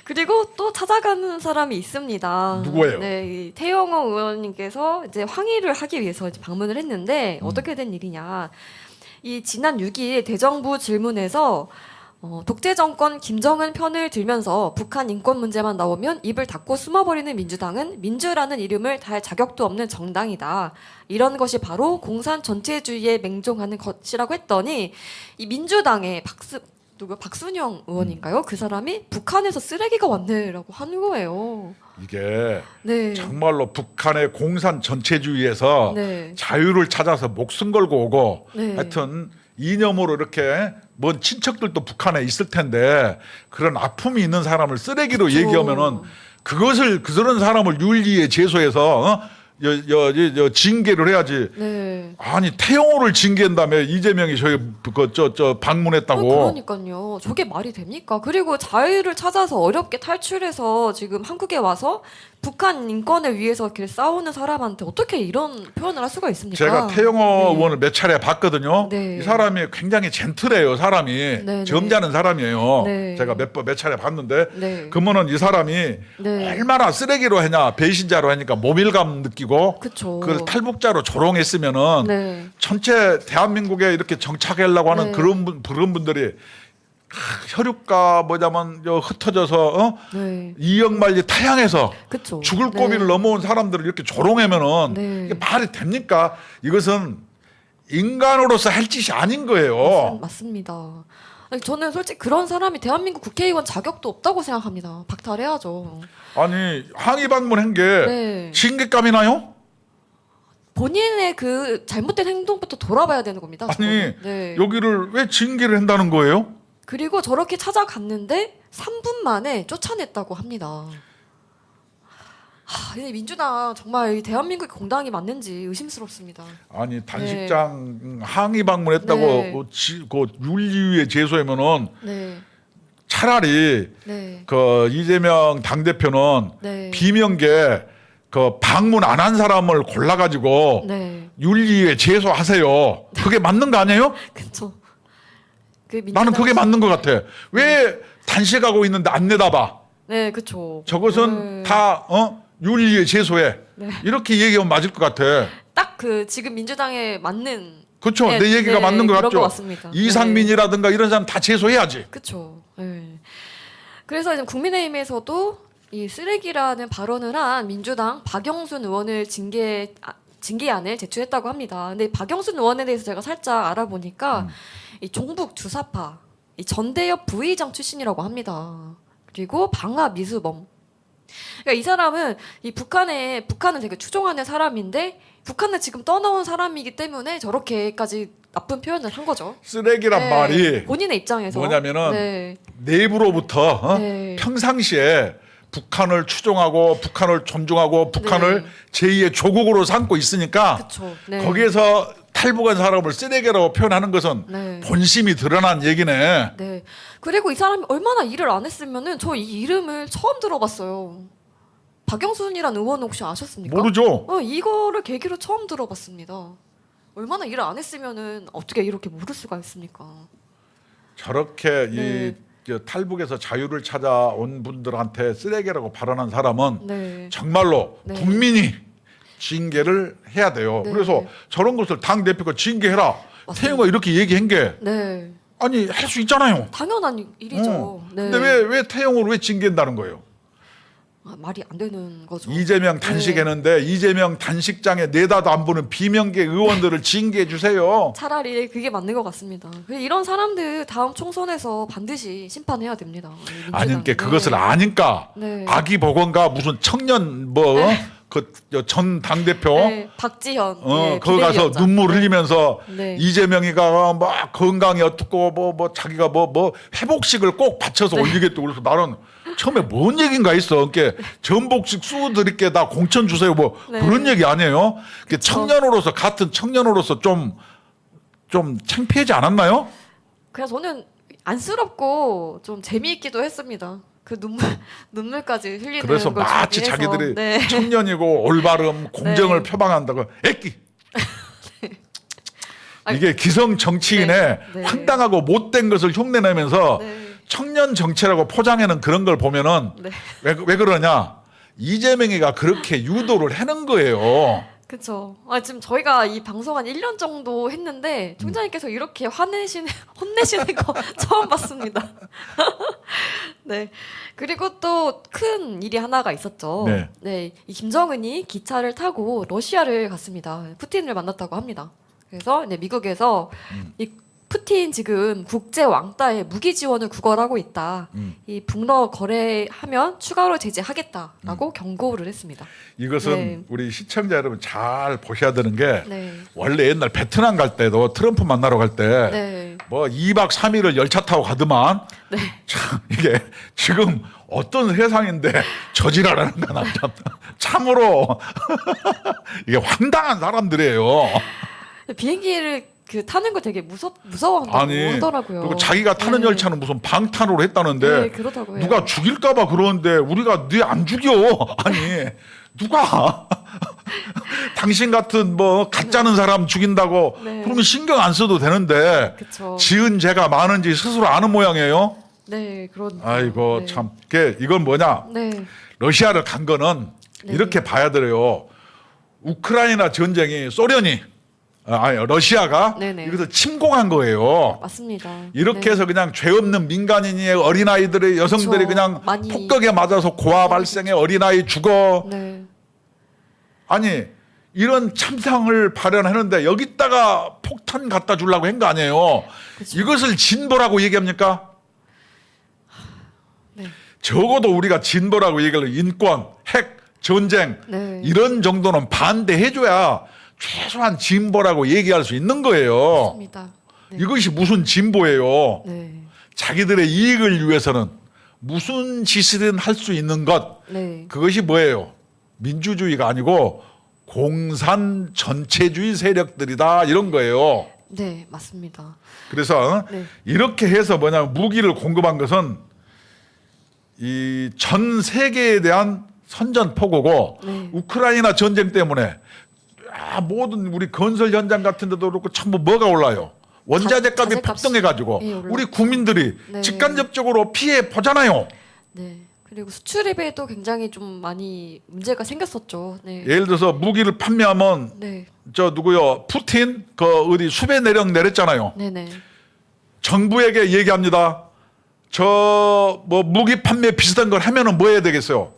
그리고 또 찾아가는 사람이 있습니다. 누구예요? 네, 이 태영호 의원님께서 이제 항의를 하기 위해서 이제 방문을 했는데 어떻게 된 일이냐? 이 지난 6일 대정부 질문에서 독재 정권 김정은 편을 들면서 북한 인권 문제만 나오면 입을 닫고 숨어버리는 민주당은 민주라는 이름을 달 자격도 없는 정당이다. 이런 것이 바로 공산 전체주의에 맹종하는 것이라고 했더니 이 민주당의 박순영 의원인가요? 그 사람이 북한에서 쓰레기가 왔네라고 하는 거예요. 이게 네. 정말로 북한의 공산 전체주의에서 네. 자유를 찾아서 목숨 걸고 오고 네. 하여튼 이념으로 이렇게 뭔 친척들도 북한에 있을 텐데 그런 아픔이 있는 사람을 쓰레기로 그쵸. 얘기하면은 그런 사람을 윤리에 제소해서 징계를 해야지. 네. 아니 태영호를 징계한 다음에 이재명이 방문했다고. 그러니까요. 저게 말이 됩니까? 그리고 자유를 찾아서 어렵게 탈출해서 지금 한국에 와서 북한 인권을 위해서 이렇게 싸우는 사람한테 어떻게 이런 표현을 할 수가 있습니까? 제가 태영호 네. 의원을 몇 차례 봤거든요. 네. 이 사람이 굉장히 젠틀해요. 사람이 네, 점잖은 사람이에요. 네. 제가 몇 차례 봤는데 네. 그러면은 이 사람이 네. 얼마나 쓰레기로 하냐 배신자로 하니까 모밀감 느끼고 그쵸. 그걸 탈북자로 조롱했으면은 네. 전체 대한민국에 이렇게 정착하려고 하는 네. 그런 분들이 혈육가 흩어져서 네. 이역만리 타향해서 그쵸. 죽을 네. 고비를 넘어온 사람들을 이렇게 조롱하면은 네. 이게 말이 됩니까? 이것은 인간으로서 할 짓이 아닌 거예요. 맞습니다. 아니, 저는 솔직히 그런 사람이 대한민국 국회의원 자격도 없다고 생각합니다. 박탈해야죠. 아니 항의 방문한 게 네. 징계감이 나요? 본인의 그 잘못된 행동부터 돌아봐야 되는 겁니다. 아니 저는. 네. 여기를 왜 징계를 한다는 거예요? 그리고 저렇게 찾아갔는데 3분 만에 쫓아냈다고 합니다. 근데 민주당 정말 이 대한민국의 공당이 맞는지 의심스럽습니다. 아니 단식장 항의 방문했다고 네. 그 윤리위에 제소하면은 네. 차라리 네. 그 이재명 당 대표는 네. 비명계 그 방문 안 한 사람을 골라가지고 네. 윤리위에 제소하세요. 그게 맞는 거 아니에요? 그렇죠. 나는 그게 맞는 것 같아. 왜 단식하고 있는데 안 내다봐? 네, 그렇죠. 저것은 다 윤리위에 제소해. 네. 이렇게 얘기하면 맞을 것 같아. 딱 그 지금 민주당에 맞는 그렇죠. 네, 내 얘기가 네, 맞는 것 그런 같죠. 것 같습니다. 이상민이라든가 이런 사람 다 제소해야지. 그렇죠. 네. 그래서 지금 국민의힘에서도 이 쓰레기라는 발언을 한 민주당 박영순 의원을 징계안을 제출했다고 합니다. 근데 박영순 의원에 대해서 제가 살짝 알아보니까 이 종북 주사파, 이 전대협 부의장 출신이라고 합니다. 그리고 방화 미수범. 그러니까 이 사람은 이 북한을 되게 추종하는 사람인데 북한을 지금 떠나온 사람이기 때문에 저렇게까지 나쁜 표현을 한 거죠. 쓰레기란 네, 말이 본인의 입장에서 뭐냐면은 네. 내부로부터 네. 평상시에 북한을 추종하고 북한을 존중하고 북한을 네. 제2의 조국으로 삼고 있으니까 그쵸. 네. 거기에서 탈북한 사람을 쓰레기라고 표현하는 것은 네. 본심이 드러난 얘기네. 네. 그리고 이 사람이 얼마나 일을 안 했으면은 저 이 이름을 처음 들어봤어요. 박영순이란 의원 혹시 아셨습니까? 모르죠. 이거를 계기로 처음 들어봤습니다. 얼마나 일을 안 했으면은 어떻게 이렇게 모를 수가 있습니까? 저렇게 네. 이 탈북에서 자유를 찾아온 분들한테 쓰레기라고 발언한 사람은 네. 정말로 네. 국민이 징계를 해야 돼요. 네. 그래서 저런 것을 당 대표가 징계해라. 맞습니다. 태영아 이렇게 얘기한 게 네. 아니 할 수 있잖아요. 당연한 일이죠. 네. 근데 왜 태영호를 왜 징계한다는 거예요? 말이 안 되는 거죠. 이재명 단식했는데 이재명 단식장에 내다도 안 보는 비명계 의원들을 징계해 주세요. 차라리 그게 맞는 것 같습니다. 이런 사람들 다음 총선에서 반드시 심판해야 됩니다. 아니까 그것을 네. 아니까 네. 아기 보건가 무슨 청년 그 전 당대표 네, 박지현 거기 가서 비대위원장. 눈물 흘리면서 네. 이재명이가 막 건강이 어떻고 뭐 자기가 뭐 회복식을 꼭 바쳐서 네. 올리겠다고 그래서 나는 처음에 뭔 얘기인가 했어. 그러니까 전복식 쏘드릴게 다 공천 주세요 뭐 네. 그런 얘기 아니에요. 청년으로서 같은 청년으로서 좀 창피하지 않았나요? 그래서 저는 안쓰럽고 좀 재미있기도 했습니다. 그 눈물까지 흘리는 그래서 걸 마치 준비해서, 자기들이 네. 청년이고 올바름, 공정을 네. 표방한다고 애끼. 아니, 이게 기성 정치인의 네. 네. 황당하고 못된 것을 흉내내면서 네. 청년 정치라고 포장해는 그런 걸 보면은 네. 왜 그러냐? 이재명이가 그렇게 유도를 해는 거예요. 그렇죠. 지금 저희가 이 방송 한 1년 정도 했는데 총장님께서 이렇게 혼내시는 거 처음 봤습니다. 네. 그리고 또 큰 일이 하나가 있었죠. 네. 이 김정은이 기차를 타고 러시아를 갔습니다. 푸틴을 만났다고 합니다. 그래서 미국에서 이 푸틴 지금 국제 왕따에 무기 지원을 구걸하고 있다. 이 북러 거래하면 추가로 제재하겠다라고 경고를 했습니다. 이것은 네. 우리 시청자 여러분 잘 보셔야 되는 게 네. 원래 옛날 베트남 갈 때도 트럼프 만나러 갈 때 네. 뭐 2박 3일을 열차 타고 가더만 네. 참 이게 지금 어떤 세상인데 저지랄하는 거나 참으로 이게 황당한 사람들이에요. 비행기를 타는 거 되게 무서워한다고 하더라고요. 그리고 자기가 타는 네. 열차는 무슨 방탄으로 했다는데 네, 그렇다고 해요. 누가 죽일까봐 그러는데 우리가 네 안 죽여. 아니 누가 당신 같은 뭐 가짜는 사람 죽인다고 네. 그러면 신경 안 써도 되는데 그쵸. 지은 죄가 많은지 스스로 아는 모양이에요. 네, 그런. 아이고 네. 참 이건 뭐냐? 네, 러시아를 간 거는 네. 이렇게 봐야 돼요. 우크라이나 전쟁이 러시아가 네네. 이것을 침공한 거예요. 맞습니다. 이렇게 네. 해서 그냥 죄 없는 민간인의 어린아이들의 여성들이 그쵸. 그냥 많이- 폭격에 맞아서 고아 발생에 어린아이 죽어. 네, 아니 이런 참상을 발현하는데 여기다가 폭탄 갖다 주려고 한 거 아니에요. 그쵸. 이것을 진보라고 얘기합니까? 네, 적어도 우리가 진보라고 얘기하면 인권, 핵, 전쟁 네. 이런 정도는 반대해줘야 최소한 진보라고 얘기할 수 있는 거예요. 맞습니다. 네. 이것이 무슨 진보예요? 네, 자기들의 이익을 위해서는 무슨 짓이든 할 수 있는 것 네, 그것이 뭐예요? 민주주의가 아니고 공산 전체주의 세력들이다 이런 거예요. 네, 맞습니다. 그래서 네. 이렇게 해서 뭐냐면 무기를 공급한 것은 이 전 세계에 대한 선전포고고 네. 우크라이나 전쟁 때문에 모든 우리 건설 현장 같은 데도 그렇고 전부 뭐가 올라요? 원자재 값이 자재값이- 폭등해가지고 예, 올라- 우리 국민들이 네. 직간접적으로 피해 보잖아요. 네. 그리고 수출입에도 굉장히 좀 많이 문제가 생겼었죠. 네. 예를 들어서 무기를 판매하면 네. 저 누구요? 푸틴 그 어디 수배 내령 내렸잖아요. 네네. 정부에게 얘기합니다. 저 뭐 무기 판매 비슷한 걸 하면은 뭐 해야 되겠어요?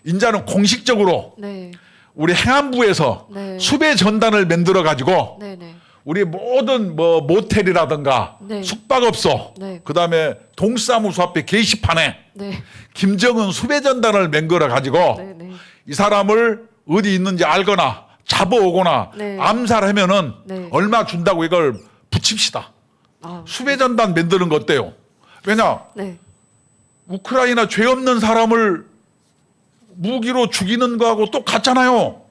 인자는 공식적으로 네. 우리 행안부에서 네. 수배 전단을 만들어 가지고 네네. 우리 모든 뭐 모텔이라든가 네. 숙박업소 네. 그다음에 동사무소 앞에 게시판에 네. 김정은 수배 전단을 만들어 가지고 네네. 이 사람을 어디 있는지 알거나 잡아오거나 네. 암살하면은 네. 얼마 준다고 이걸 붙입시다. 아, 수배 전단 만드는 거 어때요? 왜냐? 네. 우크라이나 죄 없는 사람을 무기로 죽이는 거하고 똑같잖아요.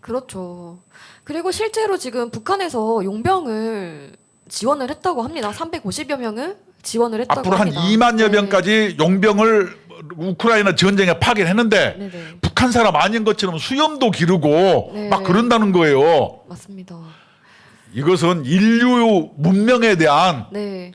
그렇죠. 그리고 실제로 지금 북한에서 용병을 지원을 했다고 합니다. 350여 명을 지원을 했다고 앞으로 한 합니다. 2만여 네. 명까지 용병을 우크라이나 전쟁에 파견했는데 네네. 북한 사람 아닌 것처럼 수염도 기르고 네. 막 그런다는 거예요. 맞습니다. 이것은 인류 문명에 대한 네.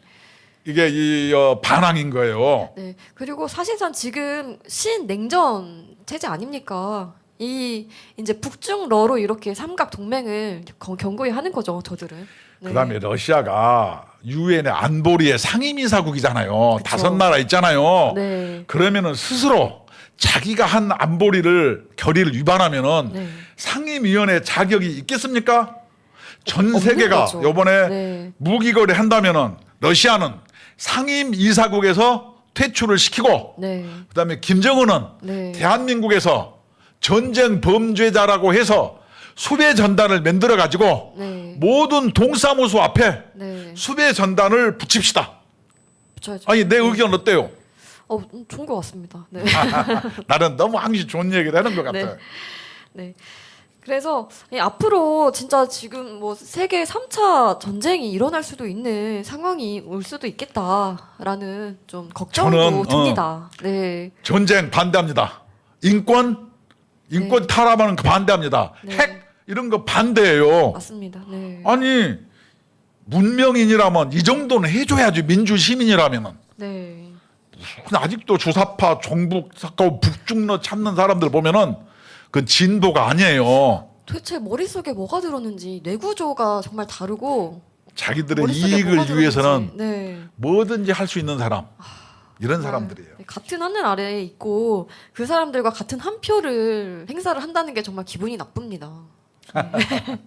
이게 반항인 거예요. 네. 그리고 사실상 지금 신냉전 체제 아닙니까? 이제 북중러로 이렇게 삼각 동맹을 견고히 하는 거죠, 저들은. 네. 그다음에 러시아가 유엔의 안보리의 상임이사국이잖아요. 그쵸. 5나라 있잖아요. 네. 그러면은 스스로 자기가 한 안보리를 결의를 위반하면은 네. 상임위원회 자격이 있겠습니까? 전 없는 세계가 거죠. 이번에 네. 무기 거래 한다면은 러시아는 상임이사국에서 퇴출을 시키고 네. 그다음에 김정은은 네. 대한민국에서 전쟁 범죄자라고 해서 수배 전단을 만들어 가지고 네. 모든 동사무소 앞에 네. 수배 전단을 붙입시다. 붙여야죠. 아니 내 의견 어때요? 좋은 것 같습니다. 네. 나는 너무 항시 좋은 얘기를 하는 것 같아요. 네. 그래서 앞으로 진짜 지금 뭐 세계 3차 전쟁이 일어날 수도 있는 상황이 올 수도 있겠다라는 좀 걱정도 저는, 듭니다. 네. 전쟁 반대합니다. 인권 네. 타락하는 거 반대합니다. 네. 핵 이런 거 반대예요. 맞습니다. 네. 아니 문명인이라면 이 정도는 해줘야지. 민주 시민이라면은. 네. 근데 아직도 주사파 종북 사건 북중러 찾는 사람들 보면은 그건 진보가 아니에요. 도대체 머릿속에 뭐가 들었는지 뇌구조가 정말 다르고 자기들의 머릿속에 뭐가 이익을 들었는지. 위해서는 네. 뭐든지 할 수 있는 사람, 이런 정말 사람들이에요. 같은 하늘 아래에 있고 그 사람들과 같은 한 표를 행사를 한다는 게 정말 기분이 나쁩니다. 네.